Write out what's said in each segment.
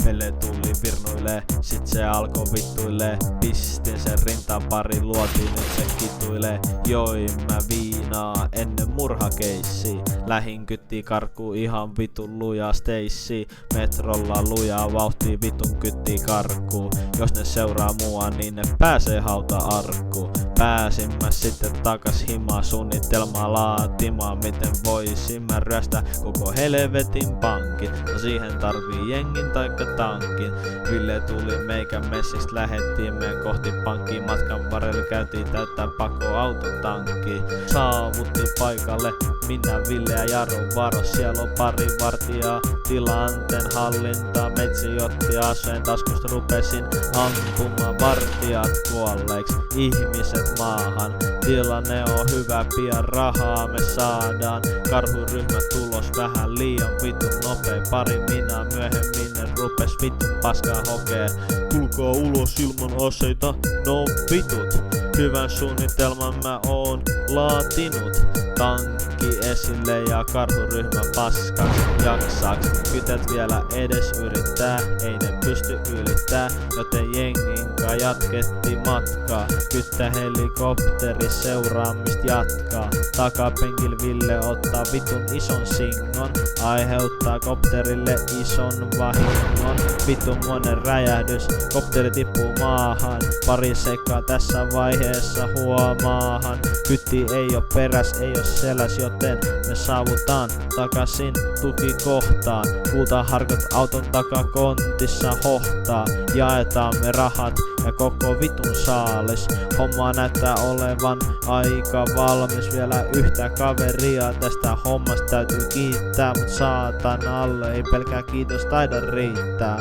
Meille tuli virnuilee, sit se alkoi vittuilee. Pistin sen rintaan pari luotiin, nyt se kituilee. Join mä viinaa ennen murhakeissi. Lähin kyttii karkuu ihan vitun lujaa Stacy. Metrolla lujaa vauhtii vitun kyttii karkuu. Jos ne seuraa mua, niin ne pääsee hauta-arkkuun. Pääsin mä sitten takas himaa suunnitelmaa laatimaan. Miten voisin mä ryöstää koko helvetin pankin. No siihen tarvii jengin taikka tankin. Ville tuli meikä messistä, lähettiin me kohti pankkiin. Matkan varrella käytiin täyttää pakko autotankkiin. Saavutti paikalle minä, Ville ja Jaro varo. Siellä on pari vartijaa, tilanteen hallinta. Metsi otti aseen taskusta, rupesin ampumaan vartijat kuolleiksi. Ihmiset maahan, tilanne on hyvä, pian rahaa me saadaan. Karhuryhmä tulos vähän liian vitun nopee. Pari minä myöhemmin ne rupes vitun paskaa hokee. Tulkaa ulos ilman aseita, no vitut. Hyvän suunnitelman mä oon laatinut. Tankki esille ja karhuryhmä paskaks. Jaksaks kytet vielä edes yrittää, ei ne pysty ylittää, joten jenginkaa jatkettiin matkaa. Kyttä helikopteri seuraamist jatkaa. Takapenkil Ville ottaa vitun ison singon. Aiheuttaa kopterille ison vahingon. Vitun monen räjähdys, kopteri tippuu maahan. Pari sekkaa tässä vaiheessa huomaahan. Kytti ei oo peräs, ei oo seläs, joten me saavutaan takasin tukikohtaan. Kultaharkot auton takakontissa hohtaa. Jaetaan me rahat ja koko vitun saalis. Homma näyttää olevan aika valmis. Vielä yhtä kaveria tästä hommasta täytyy kiittää. Mut saatan alle, ei pelkää kiitos taida riittää.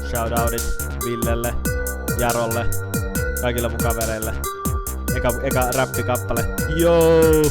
Shoutoutit Villelle, Jarolle, kaikille mun kavereille. Eka räppikappale. Joo!